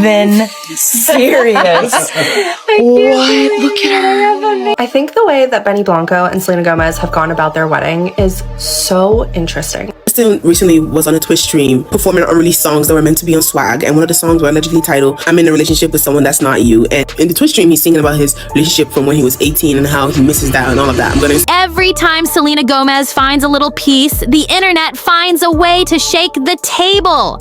Then serious. What? Look at her. I think the way that Benny Blanco and Selena Gomez have gone about their wedding is so interesting. Justin recently was on a Twitch stream performing unreleased songs that were meant to be on Swag, and one of the songs were allegedly titled "I'm in a relationship with someone that's not you." And in the Twitch stream, he's singing about his relationship from when he was 18 and how he misses that and all of that. Every time Selena Gomez finds a little piece, the internet finds a way to shake the table.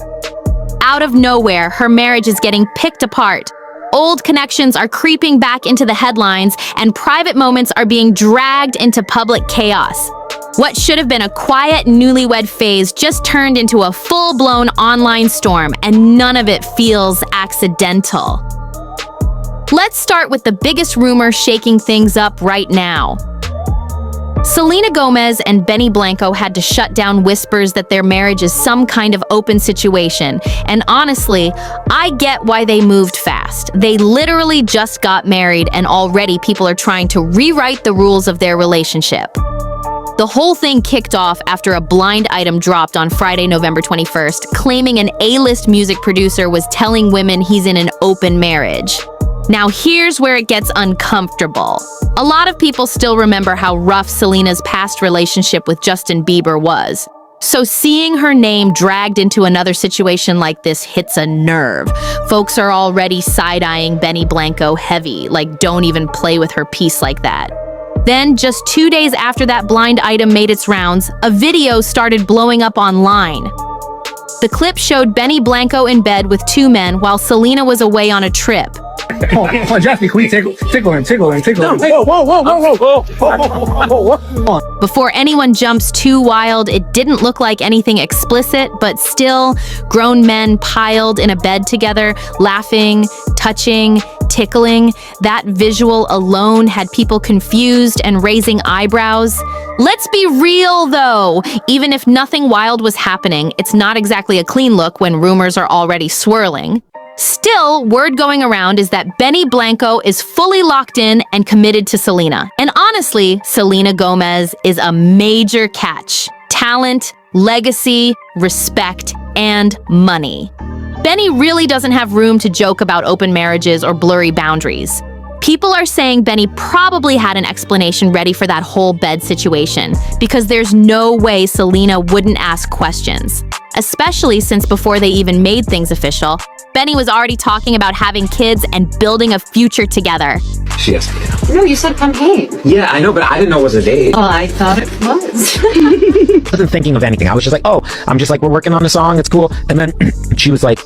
Out of nowhere, her marriage is getting picked apart. Old connections are creeping back into the headlines, and private moments are being dragged into public chaos. What should have been a quiet newlywed phase just turned into a full-blown online storm, and none of it feels accidental. Let's start with the biggest rumor shaking things up right now. Selena Gomez and Benny Blanco had to shut down whispers that their marriage is some kind of open situation. And honestly, I get why they moved fast. They literally just got married, and already people are trying to rewrite the rules of their relationship. The whole thing kicked off after a blind item dropped on Friday, November 21st, claiming an A-list music producer was telling women he's in an open marriage. Now here's where it gets uncomfortable. A lot of people still remember how rough Selena's past relationship with Justin Bieber was. So seeing her name dragged into another situation like this hits a nerve. Folks are already side-eyeing Benny Blanco heavy, like don't even play with her piece like that. Then, just 2 days after that blind item made its rounds, a video started blowing up online. The clip showed Benny Blanco in bed with two men while Selena was away on a trip. Oh, Jeffy, can we tickle him? No, whoa. Before anyone jumps too wild, it didn't look like anything explicit, but still, grown men piled in a bed together, laughing, touching, tickling. That visual alone had people confused and raising eyebrows. Let's be real, though. Even if nothing wild was happening, it's not exactly a clean look when rumors are already swirling. Still, word going around is that Benny Blanco is fully locked in and committed to Selena. And honestly, Selena Gomez is a major catch. Talent, legacy, respect, and money. Benny really doesn't have room to joke about open marriages or blurry boundaries. People are saying Benny probably had an explanation ready for that whole bed situation, because there's no way Selena wouldn't ask questions. Especially since before they even made things official, Benny was already talking about having kids and building a future together. She asked me out. No, you said campaign. Yeah, I know, but I didn't know it was a date. Oh, I thought it was. I wasn't thinking of anything. I was just like, oh, we're working on a song, it's cool. And then she was like,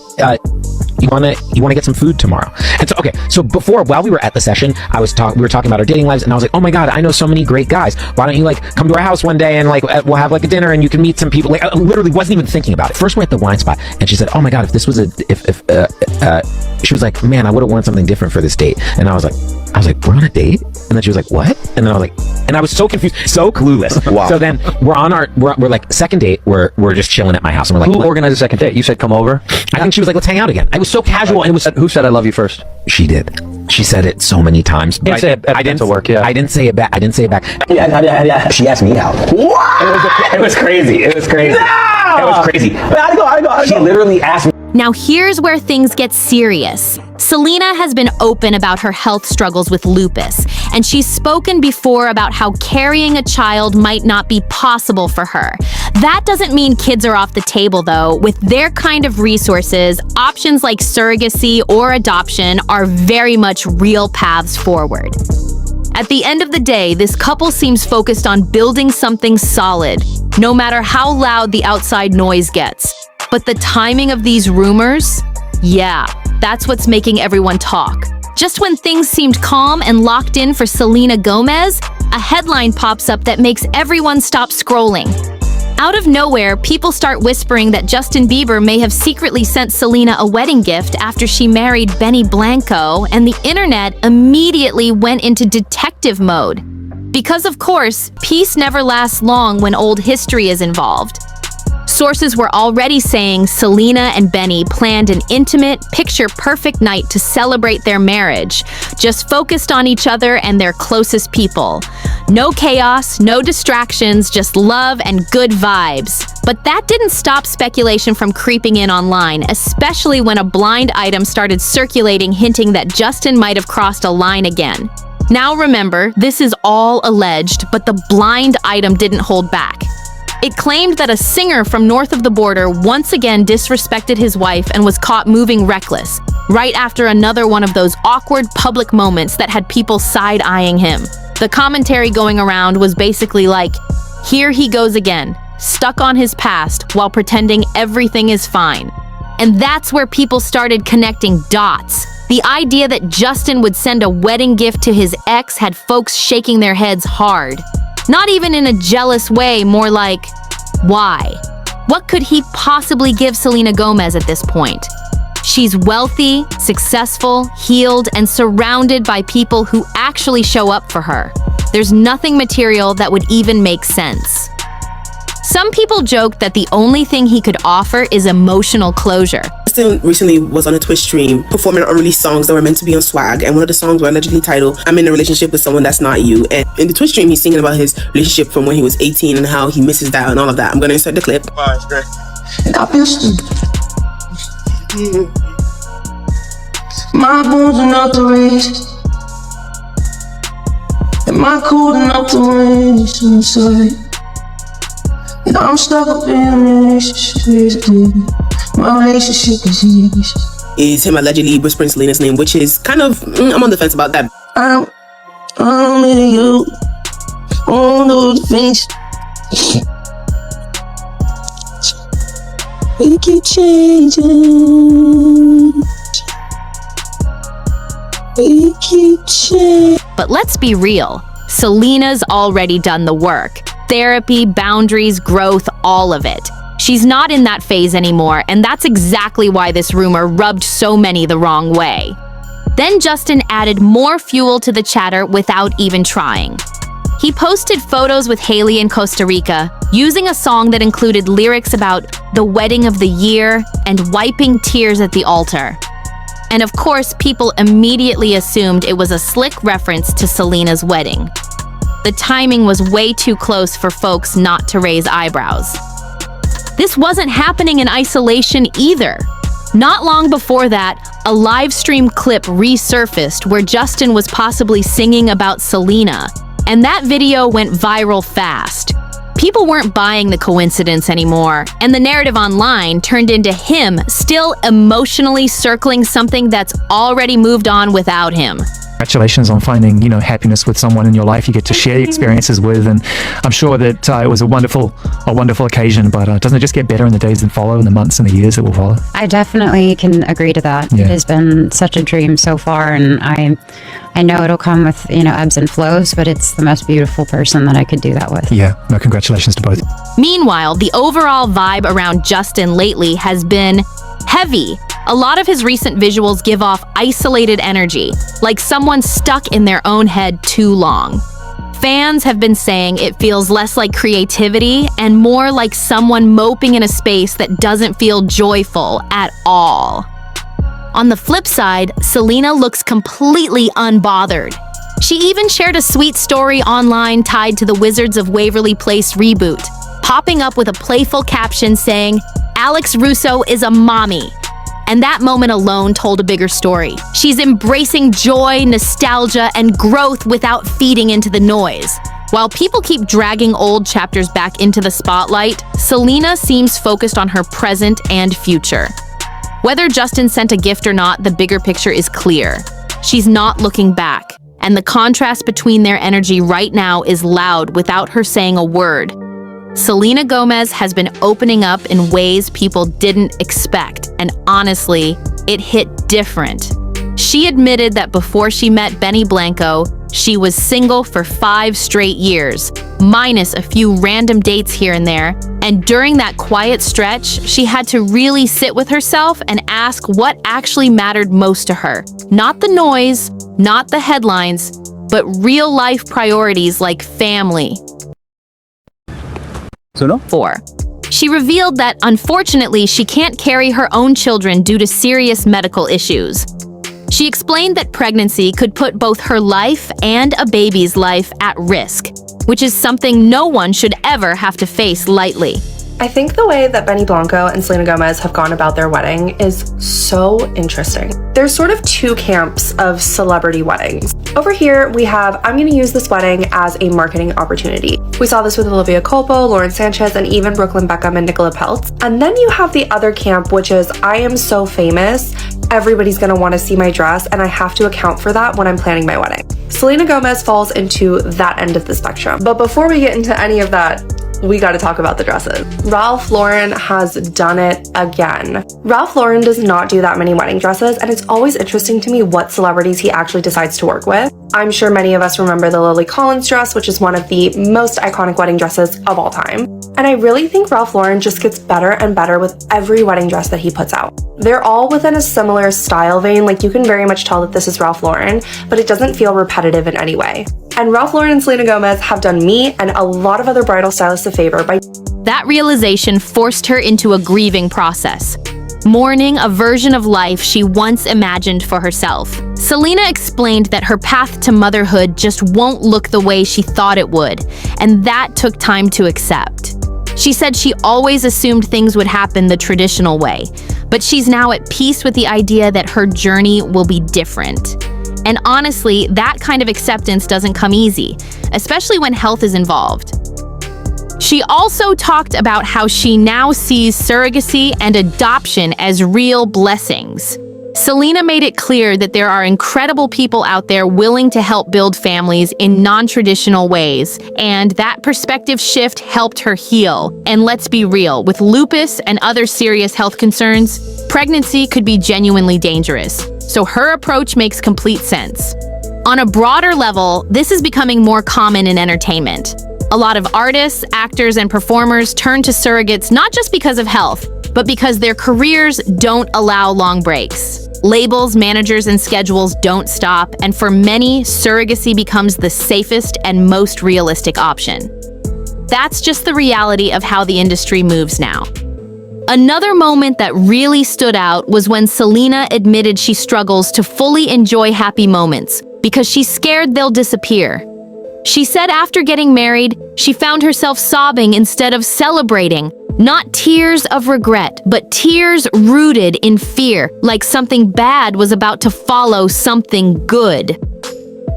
you wanna get some food tomorrow? And so, okay, so while we were at the session, we were talking about our dating lives, and I was like, oh my God, I know so many great guys. Why don't you come to our house one day and we'll have a dinner and you can meet some people. I literally wasn't even thinking about it. First we're at the wine spot, and she said, oh my God, if this was she was like, man, I would have worn something different for this date. And I was like, we're on a date? And then she was like, what? And then I was like, and I was so confused, so clueless. Wow. So then we're like, second date, we're just chilling at my house, and we're like, who organized the second date? You said come over? I think she was like, let's hang out again. I was so casual, and it was. Who said I love you first? She did. She said it so many times. But I didn't work. Yeah. I didn't say it back. Yeah. She asked me out. What? It was crazy. No! It was crazy. But I go. She literally asked me. Now here's where things get serious. Selena has been open about her health struggles with lupus, and she's spoken before about how carrying a child might not be possible for her. That doesn't mean kids are off the table, though. With their kind of resources, options like surrogacy or adoption are very much real paths forward. At the end of the day, this couple seems focused on building something solid, no matter how loud the outside noise gets. But the timing of these rumors? Yeah, that's what's making everyone talk. Just when things seemed calm and locked in for Selena Gomez, a headline pops up that makes everyone stop scrolling. Out of nowhere, people start whispering that Justin Bieber may have secretly sent Selena a wedding gift after she married Benny Blanco, and the internet immediately went into detective mode. Because of course, peace never lasts long when old history is involved. Sources were already saying Selena and Benny planned an intimate, picture-perfect night to celebrate their marriage, just focused on each other and their closest people. No chaos, no distractions, just love and good vibes. But that didn't stop speculation from creeping in online, especially when a blind item started circulating hinting that Justin might have crossed a line again. Now remember, this is all alleged, but the blind item didn't hold back. It claimed that a singer from north of the border once again disrespected his wife and was caught moving reckless, right after another one of those awkward public moments that had people side-eyeing him. The commentary going around was basically like, here he goes again, stuck on his past while pretending everything is fine. And that's where people started connecting dots. The idea that Justin would send a wedding gift to his ex had folks shaking their heads hard. Not even in a jealous way, more like, why? What could he possibly give Selena Gomez at this point? She's wealthy, successful, healed, and surrounded by people who actually show up for her. There's nothing material that would even make sense. Some people joke that the only thing he could offer is emotional closure. Justin recently was on a Twitch stream performing unreleased songs that were meant to be on Swag, and one of the songs were allegedly titled "I'm in a relationship with someone that's not you." And in the Twitch stream, he's singing about his relationship from when he was 18 and how he misses that and all of that. I'm gonna insert the clip. I feel stupid. My bones are not the race. Am I cold enough to race inside? And I'm stuck up in a relationship. My relationship is easy. Is him allegedly whispering Selena's name, which is kind of, I'm on the fence about that. I'm in you. All those things. We keep changing. We keep changing. But let's be real, Selena's already done the work. Therapy, boundaries, growth, all of it. She's not in that phase anymore, and that's exactly why this rumor rubbed so many the wrong way. Then Justin added more fuel to the chatter without even trying. He posted photos with Haley in Costa Rica, using a song that included lyrics about the wedding of the year and wiping tears at the altar. And of course, people immediately assumed it was a slick reference to Selena's wedding. The timing was way too close for folks not to raise eyebrows. This wasn't happening in isolation either. Not long before that, a live stream clip resurfaced where Justin was possibly singing about Selena, and that video went viral fast. People weren't buying the coincidence anymore, and the narrative online turned into him still emotionally circling something that's already moved on without him. Congratulations on finding, happiness with someone in your life you get to share experiences with, and I'm sure that it was a wonderful occasion, but doesn't it just get better in the days that follow, in the months and the years that will follow? I definitely can agree to that. Yeah. It has been such a dream so far, and I know it'll come with, ebbs and flows, but it's the most beautiful person that I could do that with. Yeah, no, congratulations to both. Meanwhile, the overall vibe around Justin lately has been heavy. A lot of his recent visuals give off isolated energy, like someone stuck in their own head too long. Fans have been saying it feels less like creativity and more like someone moping in a space that doesn't feel joyful at all. On the flip side, Selena looks completely unbothered. She even shared a sweet story online tied to the Wizards of Waverly Place reboot, popping up with a playful caption saying, "Alex Russo is a mommy." And that moment alone told a bigger story. She's embracing joy, nostalgia, and growth without feeding into the noise. While people keep dragging old chapters back into the spotlight, Selena seems focused on her present and future. Whether Justin sent a gift or not, the bigger picture is clear. She's not looking back, and the contrast between their energy right now is loud without her saying a word. Selena Gomez has been opening up in ways people didn't expect, and honestly, it hit different. She admitted that before she met Benny Blanco, she was single for 5 straight years, minus a few random dates here and there, and during that quiet stretch, she had to really sit with herself and ask what actually mattered most to her. Not the noise, not the headlines, but real-life priorities like family. 4. She revealed that, unfortunately, she can't carry her own children due to serious medical issues. She explained that pregnancy could put both her life and a baby's life at risk, which is something no one should ever have to face lightly. I think the way that Benny Blanco and Selena Gomez have gone about their wedding is so interesting. There's sort of two camps of celebrity weddings. Over here, we have, I'm going to use this wedding as a marketing opportunity. We saw this with Olivia Culpo, Lauren Sanchez, and even Brooklyn Beckham and Nicola Peltz. And then you have the other camp, which is, I am so famous, everybody's going to want to see my dress, and I have to account for that when I'm planning my wedding. Selena Gomez falls into that end of the spectrum. But before we get into any of that, we got to talk about the dresses. Ralph Lauren has done it again. Ralph Lauren does not do that many wedding dresses, and it's always interesting to me what celebrities he actually decides to work with. I'm sure many of us remember the Lily Collins dress, which is one of the most iconic wedding dresses of all time. And I really think Ralph Lauren just gets better and better with every wedding dress that he puts out. They're all within a similar style vein, like you can very much tell that this is Ralph Lauren, but it doesn't feel repetitive in any way. And Ralph Lauren and Selena Gomez have done me and a lot of other bridal stylists a favor by... That realization forced her into a grieving process, mourning a version of life she once imagined for herself. Selena explained that her path to motherhood just won't look the way she thought it would, and that took time to accept. She said she always assumed things would happen the traditional way, but she's now at peace with the idea that her journey will be different. And honestly, that kind of acceptance doesn't come easy, especially when health is involved. She also talked about how she now sees surrogacy and adoption as real blessings. Selena made it clear that there are incredible people out there willing to help build families in non-traditional ways, and that perspective shift helped her heal. And let's be real, with lupus and other serious health concerns, pregnancy could be genuinely dangerous. So her approach makes complete sense. On a broader level, this is becoming more common in entertainment. A lot of artists, actors, and performers turn to surrogates not just because of health, but because their careers don't allow long breaks. Labels, managers, and schedules don't stop, and for many, surrogacy becomes the safest and most realistic option. That's just the reality of how the industry moves now. Another moment that really stood out was when Selena admitted she struggles to fully enjoy happy moments because she's scared they'll disappear. She said after getting married, she found herself sobbing instead of celebrating. Not tears of regret, but tears rooted in fear, like something bad was about to follow something good.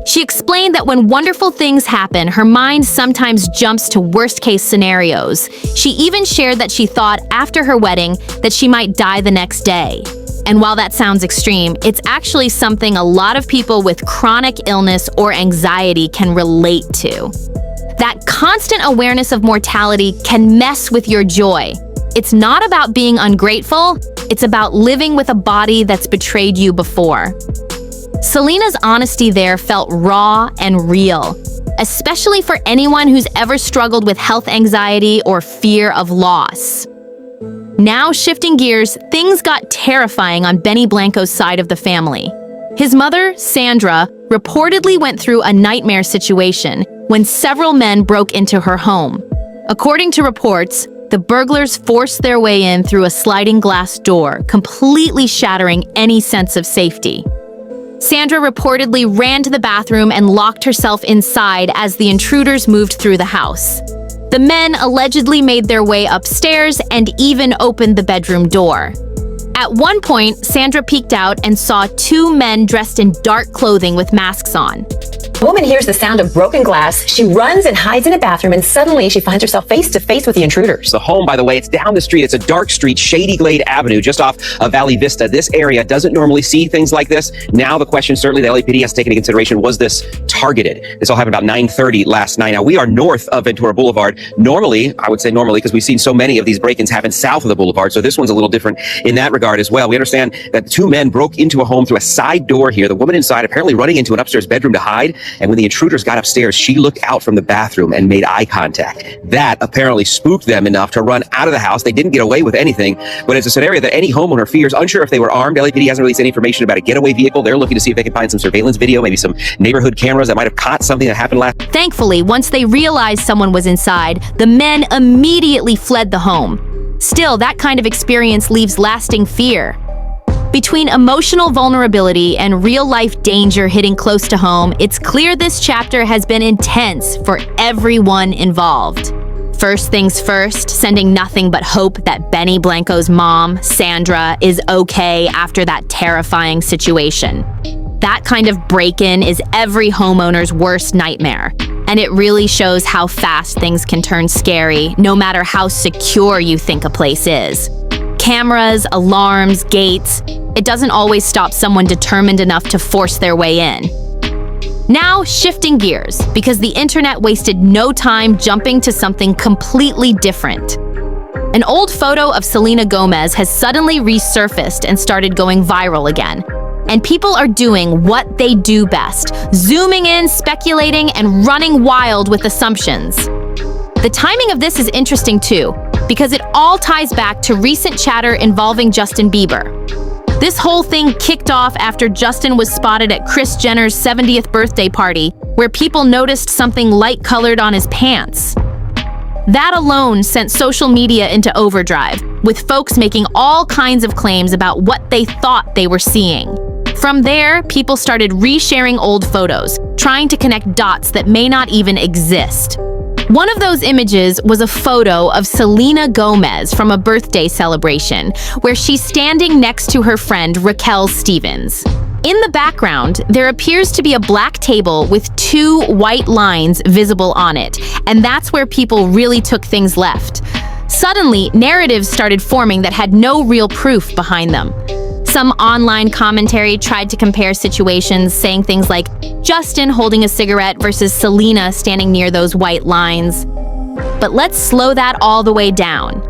She explained that when wonderful things happen, her mind sometimes jumps to worst-case scenarios. She even shared that she thought after her wedding that she might die the next day. And while that sounds extreme, it's actually something a lot of people with chronic illness or anxiety can relate to. That constant awareness of mortality can mess with your joy. It's not about being ungrateful, it's about living with a body that's betrayed you before. Selena's honesty there felt raw and real, especially for anyone who's ever struggled with health anxiety or fear of loss. Now shifting gears, things got terrifying on Benny Blanco's side of the family. His mother, Sandra, reportedly went through a nightmare situation when several men broke into her home. According to reports, the burglars forced their way in through a sliding glass door, completely shattering any sense of safety. Sandra reportedly ran to the bathroom and locked herself inside as the intruders moved through the house. The men allegedly made their way upstairs and even opened the bedroom door. At one point, Sandra peeked out and saw two men dressed in dark clothing with masks on. The woman hears the sound of broken glass. She runs and hides in a bathroom, and suddenly she finds herself face to face with the intruders. The home, by the way, it's down the street. It's a dark street, Shady Glade Avenue, just off of Valley Vista. This area doesn't normally see things like this. Now the question certainly the LAPD has taken into consideration, was this targeted? This all happened about 9:30 last night. Now we are north of Ventura Boulevard. Normally, I would say normally, because we've seen so many of these break-ins happen south of the boulevard. So this one's a little different in that regard as well. We understand that two men broke into a home through a side door here. The woman inside apparently running into an upstairs bedroom to hide. And when the intruders got upstairs, she looked out from the bathroom and made eye contact. That apparently spooked them enough to run out of the house. They didn't get away with anything, but it's a scenario that any homeowner fears. Unsure if they were armed. LAPD hasn't released any information about a getaway vehicle. They're looking to see if they can find some surveillance video, maybe some neighborhood cameras that might have caught something that happened last. Thankfully, once they realized someone was inside, the men immediately fled the home. Still, that kind of experience leaves lasting fear. Between emotional vulnerability and real-life danger hitting close to home, it's clear this chapter has been intense for everyone involved. First things first, sending nothing but hope that Benny Blanco's mom, Sandra, is okay after that terrifying situation. That kind of break-in is every homeowner's worst nightmare, and it really shows how fast things can turn scary, no matter how secure you think a place is. Cameras, alarms, gates, it doesn't always stop someone determined enough to force their way in. Now, shifting gears, because the internet wasted no time jumping to something completely different. An old photo of Selena Gomez has suddenly resurfaced and started going viral again. And people are doing what they do best, zooming in, speculating, and running wild with assumptions. The timing of this is interesting too, because it all ties back to recent chatter involving Justin Bieber. This whole thing kicked off after Justin was spotted at Kris Jenner's 70th birthday party, where people noticed something light-colored on his pants. That alone sent social media into overdrive, with folks making all kinds of claims about what they thought they were seeing. From there, people started resharing old photos, trying to connect dots that may not even exist. One of those images was a photo of Selena Gomez from a birthday celebration, where she's standing next to her friend Raquel Stevens. In the background, there appears to be a black table with 2 white lines visible on it, and that's where people really took things left. Suddenly, narratives started forming that had no real proof behind them. Some online commentary tried to compare situations, saying things like Justin holding a cigarette versus Selena standing near those white lines. But let's slow that all the way down.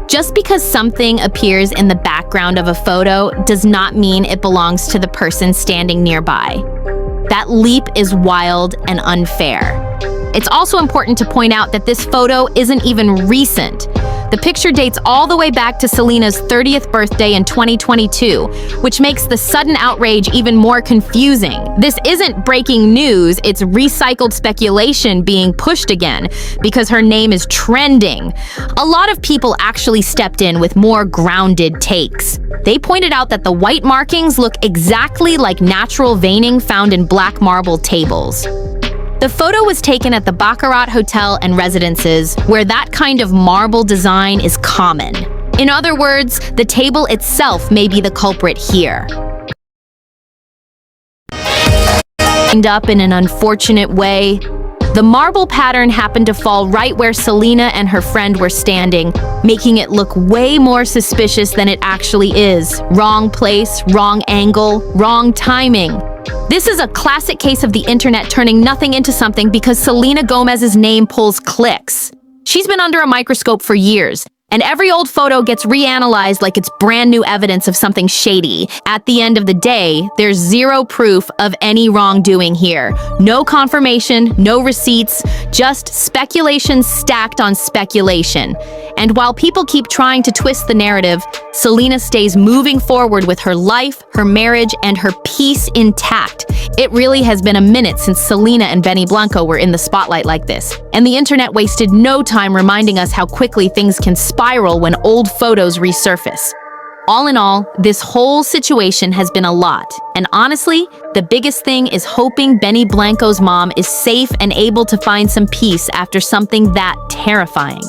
Just because something appears in the background of a photo does not mean it belongs to the person standing nearby. That leap is wild and unfair. It's also important to point out that this photo isn't even recent. The picture dates all the way back to Selena's 30th birthday in 2022, which makes the sudden outrage even more confusing. This isn't breaking news, it's recycled speculation being pushed again, because her name is trending. A lot of people actually stepped in with more grounded takes. They pointed out that the white markings look exactly like natural veining found in black marble tables. The photo was taken at the Baccarat Hotel and Residences, where that kind of marble design is common. In other words, the table itself may be the culprit here. Up in an unfortunate way, the marble pattern happened to fall right where Selena and her friend were standing, making it look way more suspicious than it actually is. Wrong place, wrong angle, wrong timing. This is a classic case of the internet turning nothing into something because Selena Gomez's name pulls clicks. She's been under a microscope for years, and every old photo gets reanalyzed like it's brand new evidence of something shady. At the end of the day, there's zero proof of any wrongdoing here. No confirmation, no receipts, just speculation stacked on speculation. And while people keep trying to twist the narrative, Selena stays moving forward with her life, her marriage, and her peace intact. It really has been a minute since Selena and Benny Blanco were in the spotlight like this, and the internet wasted no time reminding us how quickly things can spiral when old photos resurface. All in all, this whole situation has been a lot, and honestly, the biggest thing is hoping Benny Blanco's mom is safe and able to find some peace after something that terrifying.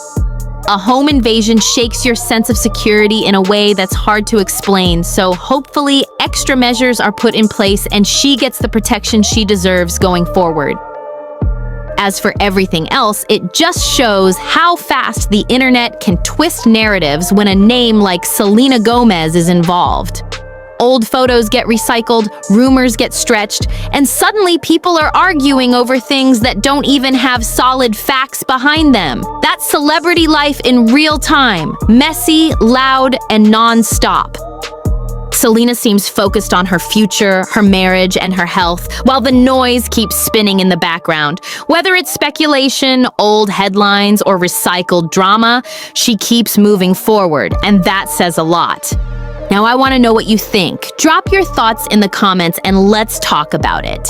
A home invasion shakes your sense of security in a way that's hard to explain, so hopefully extra measures are put in place and she gets the protection she deserves going forward. As for everything else, it just shows how fast the internet can twist narratives when a name like Selena Gomez is involved. Old photos get recycled, rumors get stretched, and suddenly people are arguing over things that don't even have solid facts behind them. That's celebrity life in real time, messy, loud, and non-stop. Selena seems focused on her future, her marriage, and her health, while the noise keeps spinning in the background. Whether it's speculation, old headlines, or recycled drama, she keeps moving forward, and that says a lot. Now I want to know what you think. Drop your thoughts in the comments and let's talk about it.